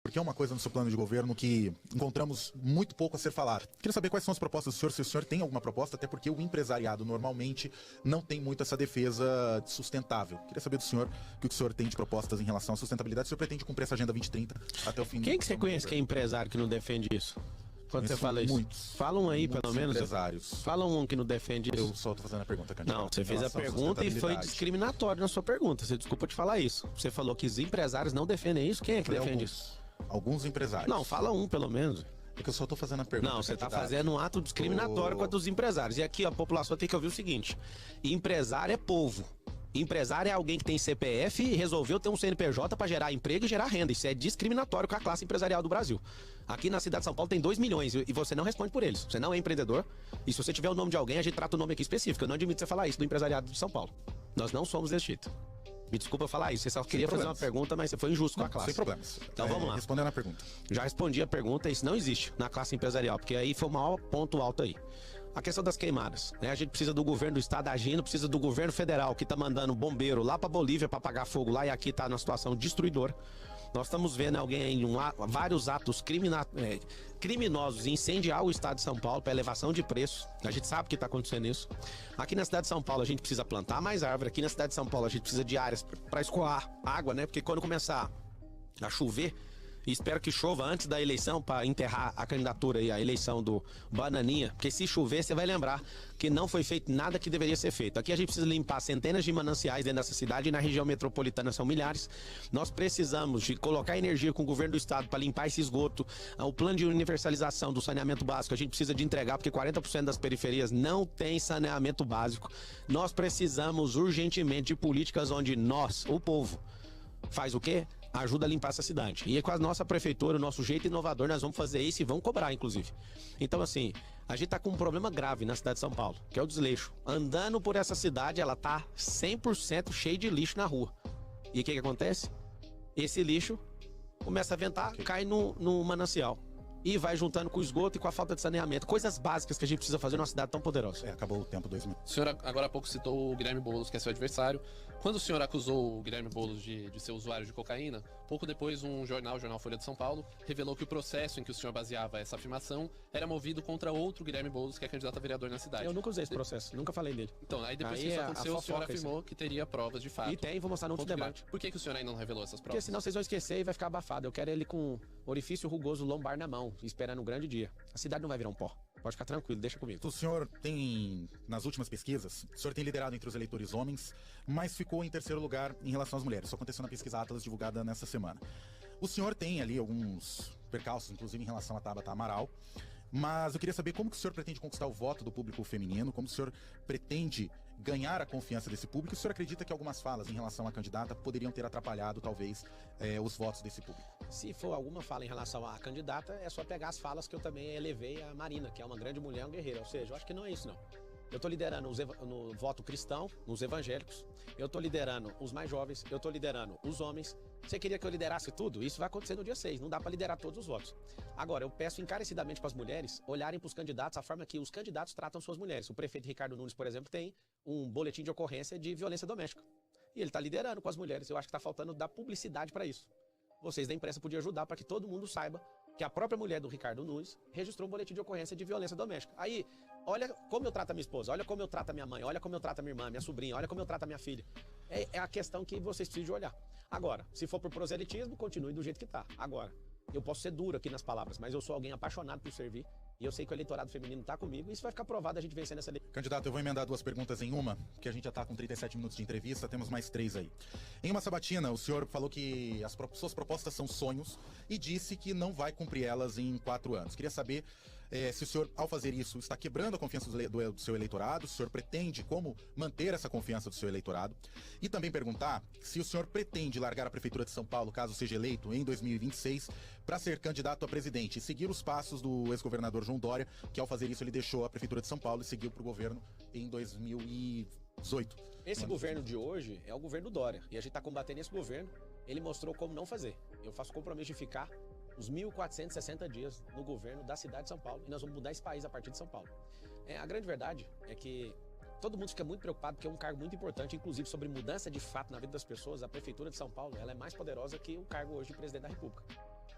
Porque é uma coisa no seu plano de governo que encontramos muito pouco a ser falado. Queria saber quais são as propostas do senhor, se o senhor tem alguma proposta, até porque o empresariado normalmente não tem muito essa defesa sustentável. Queria saber do senhor o que o senhor tem de propostas em relação à sustentabilidade, se o senhor pretende cumprir essa Agenda 2030 até o fim. Quem que você conhece que é empresário que não defende isso? Quando você fala isso? Muitos. Fala um aí, pelo menos. Empresários. Fala um que não defende isso. Eu só estou fazendo a pergunta, candidato. Não, você fez a pergunta e foi discriminatório na sua pergunta. Você desculpa te falar isso. Você falou que os empresários não defendem isso. Quem é que defende isso? Alguns empresários. Não, fala um pelo menos. É que eu só estou fazendo a pergunta. Não, você está fazendo um ato discriminatório contra os empresários. E aqui a população tem que ouvir o seguinte: empresário é povo. Empresário é alguém que tem CPF e resolveu ter um CNPJ para gerar emprego e gerar renda. Isso é discriminatório com a classe empresarial do Brasil. Aqui na cidade de São Paulo tem 2 milhões e você não responde por eles. Você não é empreendedor. E se você tiver o nome de alguém, a gente trata o nome aqui específico. Eu não admito você falar isso do empresariado de São Paulo. Nós não somos desse jeito. Me desculpa falar isso. Você só queria fazer uma pergunta, mas você foi injusto com a classe. Sem problemas. Então vamos lá. Respondendo a pergunta. Já respondi a pergunta, isso não existe na classe empresarial, porque aí foi o maior ponto alto aí. A questão das queimadas, né? A gente precisa do governo do estado agindo, precisa do governo federal que tá mandando bombeiro lá pra Bolívia pra apagar fogo lá, e aqui tá numa situação destruidora. Nós estamos vendo alguém aí, vários atos criminosos incendiar o estado de São Paulo para elevação de preços. A gente sabe que está acontecendo isso. Aqui na cidade de São Paulo a gente precisa plantar mais árvore. Aqui na cidade de São Paulo a gente precisa de áreas para escoar água, né? Porque quando começar a chover, e espero que chova antes da eleição para enterrar a candidatura e a eleição do Bananinha, porque se chover você vai lembrar que não foi feito nada que deveria ser feito. Aqui a gente precisa limpar centenas de mananciais dentro dessa cidade, e na região metropolitana são milhares. Nós precisamos de colocar energia com o governo do estado para limpar esse esgoto. O plano de universalização do saneamento básico a gente precisa de entregar, porque 40% das periferias não tem saneamento básico. Nós precisamos urgentemente de políticas onde nós, o povo, faz o quê? Ajuda a limpar essa cidade. E com a nossa prefeitura, o nosso jeito inovador, nós vamos fazer isso e vamos cobrar, inclusive. Então, assim, a gente tá com um problema grave na cidade de São Paulo, que é o desleixo. Andando por essa cidade, ela tá 100% cheia de lixo na rua. E o que acontece? Esse lixo começa a ventar, cai no manancial. E vai juntando com o esgoto e com a falta de saneamento. Coisas básicas que a gente precisa fazer numa cidade tão poderosa. Acabou o tempo, 2 minutos. O senhor agora há pouco citou o Guilherme Boulos, que é seu adversário. Quando o senhor acusou o Guilherme Boulos de ser usuário de cocaína, pouco depois um jornal, o jornal Folha de São Paulo, revelou que o processo em que o senhor baseava essa afirmação era movido contra outro Guilherme Boulos, que é candidato a vereador na cidade. Eu nunca usei esse processo, nunca falei dele. Então, aí depois que isso aconteceu, o senhor afirmou que teria provas de fato. E tem, vou mostrar no outro debate. Por que o senhor ainda não revelou essas provas? Porque senão vocês vão esquecer e vai ficar abafado. Eu quero ele com orifício rugoso lombar na mão, esperando um grande dia. A cidade não vai virar um pó. Pode ficar tranquilo, deixa comigo. O senhor tem, nas últimas pesquisas, o senhor tem liderado entre os eleitores homens, mas ficou em terceiro lugar em relação às mulheres. Isso aconteceu na pesquisa Atlas divulgada nessa semana. O senhor tem ali alguns percalços, inclusive em relação a Tabata Amaral, mas eu queria saber como que o senhor pretende conquistar o voto do público feminino, como o senhor pretende ganhar a confiança desse público, e o senhor acredita que algumas falas em relação à candidata poderiam ter atrapalhado, talvez, os votos desse público? Se for alguma fala em relação à candidata, é só pegar as falas que eu também elevei a Marina, que é uma grande mulher, uma guerreira. Ou seja, eu acho que não é isso, não. Eu tô liderando no voto cristão, nos evangélicos, eu tô liderando os mais jovens, eu tô liderando os homens. Você queria que eu liderasse tudo? Isso vai acontecer no dia 6, não dá para liderar todos os votos. Agora, eu peço encarecidamente para as mulheres olharem para os candidatos a forma que os candidatos tratam suas mulheres. O prefeito Ricardo Nunes, por exemplo, tem um boletim de ocorrência de violência doméstica. E ele tá liderando com as mulheres. Eu acho que tá faltando dar publicidade para isso. Vocês da imprensa podiam ajudar para que todo mundo saiba que a própria mulher do Ricardo Nunes registrou um boletim de ocorrência de violência doméstica. Aí, olha como eu trato a minha esposa, olha como eu trato a minha mãe, olha como eu trato a minha irmã, minha sobrinha, olha como eu trato a minha filha. É a questão que vocês precisam de olhar. Agora, se for por proselitismo, continue do jeito que tá. Agora, eu posso ser duro aqui nas palavras, mas eu sou alguém apaixonado por servir. E eu sei que o eleitorado feminino tá comigo, e isso vai ficar provado a gente vencer nessa eleição. Candidato, eu vou emendar 2 perguntas em uma, porque a gente já tá com 37 minutos de entrevista, temos mais 3 aí. Em uma sabatina, o senhor falou que as suas propostas são sonhos e disse que não vai cumprir elas em 4 anos. Queria saber se o senhor, ao fazer isso, está quebrando a confiança do seu eleitorado, se o senhor pretende como manter essa confiança do seu eleitorado, e também perguntar se o senhor pretende largar a Prefeitura de São Paulo, caso seja eleito em 2026, para ser candidato a presidente e seguir os passos do ex-governador João Dória, que ao fazer isso ele deixou a Prefeitura de São Paulo e seguiu para o governo em 2018. Esse governo de hoje é o governo Dória, e a gente está combatendo esse governo. Ele mostrou como não fazer. Eu faço compromisso de ficar os 1.460 dias no governo da cidade de São Paulo, e nós vamos mudar esse país a partir de São Paulo. A grande verdade é que todo mundo fica muito preocupado, porque é um cargo muito importante, inclusive sobre mudança de fato na vida das pessoas. A Prefeitura de São Paulo, ela é mais poderosa que o cargo hoje de presidente da República.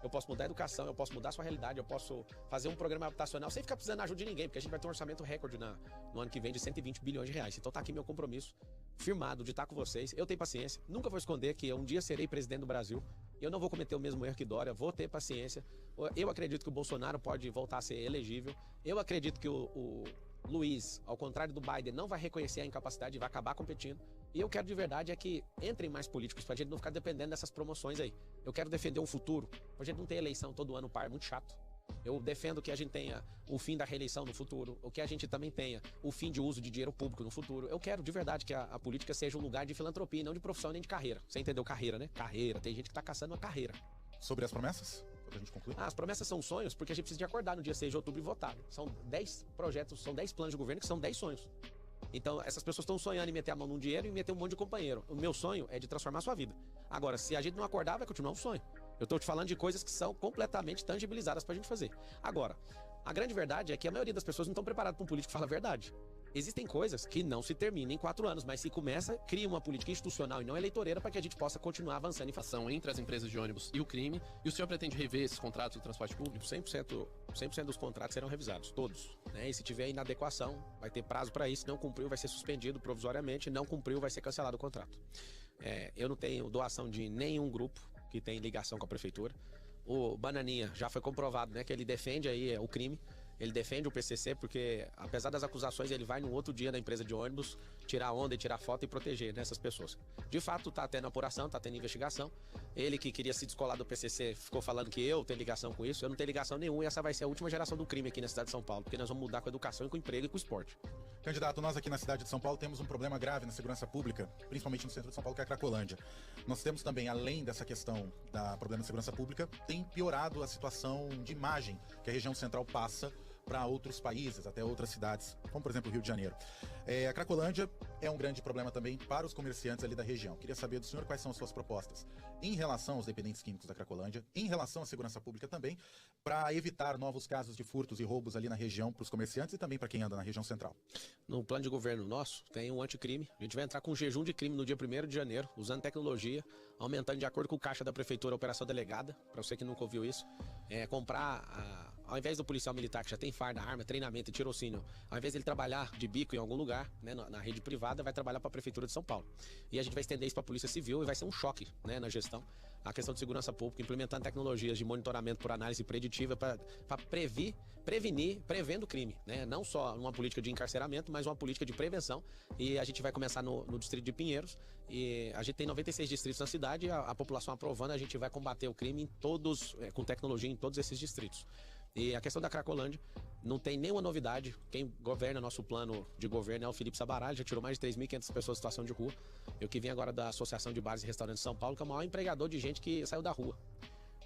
eu posso mudar a educação, eu posso mudar a sua realidade, eu posso fazer um programa habitacional sem ficar precisando de ajuda de ninguém, porque a gente vai ter um orçamento recorde no ano que vem de 120 bilhões de reais. Então tá aqui meu compromisso firmado de estar com vocês. Eu tenho paciência, nunca vou esconder que um dia serei presidente do Brasil. Eu não vou cometer o mesmo erro que Dória, vou ter paciência. Eu acredito que o Bolsonaro pode voltar a ser elegível. Eu acredito que o Luiz, ao contrário do Biden, não vai reconhecer a incapacidade e vai acabar competindo. E eu quero de verdade é que entrem mais políticos pra gente não ficar dependendo dessas promoções aí. Eu quero defender um futuro, pra gente não ter eleição todo ano par, muito chato. Eu defendo que a gente tenha o fim da reeleição no futuro, ou que a gente também tenha o fim de uso de dinheiro público no futuro. Eu quero de verdade que a política seja um lugar de filantropia, não de profissão nem de carreira. Você entendeu carreira, né? Carreira. Tem gente que tá caçando uma carreira. Sobre as promessas? Pra gente concluir. As promessas são sonhos porque a gente precisa de acordar no dia 6 de outubro e votar. São 10 projetos, são 10 planos de governo que são 10 sonhos. Então, essas pessoas estão sonhando em meter a mão num dinheiro e meter um monte de companheiro. O meu sonho é de transformar a sua vida. Agora, se a gente não acordar, vai continuar um sonho. Eu tô te falando de coisas que são completamente tangibilizadas pra gente fazer. Agora, a grande verdade é que a maioria das pessoas não estão preparadas para um político que fala a verdade. Existem coisas que não se terminam em 4 anos, mas se começa, cria uma política institucional e não eleitoreira para que a gente possa continuar avançando em Ação entre as empresas de ônibus e o crime. E o senhor pretende rever esses contratos do transporte público? 100% dos contratos serão revisados, todos. Né? E se tiver inadequação, vai ter prazo para isso. Não cumpriu, vai ser suspendido provisoriamente. Não cumpriu, vai ser cancelado o contrato. Eu não tenho doação de nenhum grupo que tem ligação com a prefeitura. O Bananinha já foi comprovado, né, que ele defende aí o crime. Ele defende o PCC porque, apesar das acusações, ele vai no outro dia na empresa de ônibus tirar onda e tirar foto e proteger essas pessoas. De fato, tá tendo apuração, tá tendo investigação. Ele que queria se descolar do PCC ficou falando que eu tenho ligação com isso. Eu não tenho ligação nenhuma e essa vai ser a última geração do crime aqui na cidade de São Paulo, porque nós vamos mudar com a educação, com o emprego e com o esporte. Candidato, nós aqui na cidade de São Paulo temos um problema grave na segurança pública, principalmente no centro de São Paulo, que é a Cracolândia. Nós temos também, além dessa questão da problema de segurança pública, tem piorado a situação de imagem que a região central passa para outros países, até outras cidades, como por exemplo o Rio de Janeiro. A Cracolândia é um grande problema também para os comerciantes ali da região. Queria saber do senhor quais são as suas propostas em relação aos dependentes químicos da Cracolândia, em relação à segurança pública também, para evitar novos casos de furtos e roubos ali na região para os comerciantes e também para quem anda na região central. No plano de governo nosso, tem um anticrime. A gente vai entrar com um jejum de crime no dia 1º de janeiro, usando tecnologia, aumentando de acordo com o caixa da prefeitura a operação delegada, para você que nunca ouviu isso. Ao invés do policial militar que já tem farda, arma, treinamento e tirocínio, ao invés dele trabalhar de bico em algum lugar, né, na rede privada, vai trabalhar para a Prefeitura de São Paulo. E a gente vai estender isso para a Polícia Civil e vai ser um choque, né, na gestão. A questão de segurança pública, implementando tecnologias de monitoramento por análise preditiva para prevenir, prevendo crime, né? Não só uma política de encarceramento, mas uma política de prevenção. E a gente vai começar no distrito de Pinheiros. E a gente tem 96 distritos na cidade, a população aprovando, a gente vai combater o crime em todos, com tecnologia em todos esses distritos. E a questão da Cracolândia, não tem nenhuma novidade. Quem governa nosso plano de governo é o Felipe Sabaralho, já tirou mais de 3.500 pessoas em situação de rua. Eu que vim agora da Associação de Bares e Restaurantes de São Paulo, que é o maior empregador de gente que saiu da rua.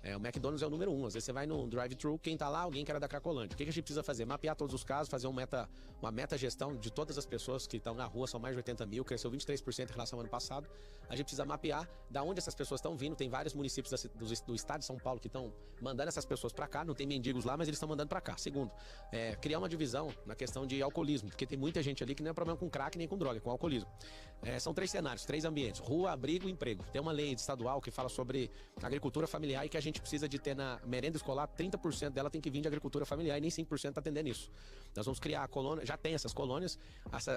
O McDonald's é o número 1. Às vezes você vai no drive-thru, quem tá lá, alguém que era da Cracolândia. O que a gente precisa fazer? Mapear todos os casos, fazer uma meta gestão de todas as pessoas que estão na rua, são mais de 80 mil, cresceu 23% em relação ao ano passado. A gente precisa mapear da onde essas pessoas estão vindo. Tem vários municípios do estado de São Paulo que estão mandando essas pessoas para cá. Não tem mendigos lá, mas eles estão mandando para cá. Segundo, criar uma divisão na questão de alcoolismo, porque tem muita gente ali que não é problema com crack nem com droga, é com alcoolismo. São 3 cenários, 3 ambientes: rua, abrigo e emprego. Tem uma lei estadual que fala sobre agricultura familiar e que a gente precisa de ter na merenda escolar, 30% dela tem que vir de agricultura familiar e nem 5% está atendendo isso. Nós vamos criar a colônia, já tem essas colônias,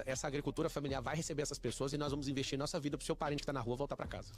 essa agricultura familiar vai receber essas pessoas e nós vamos investir nossa vida para o seu parente que está na rua voltar para casa.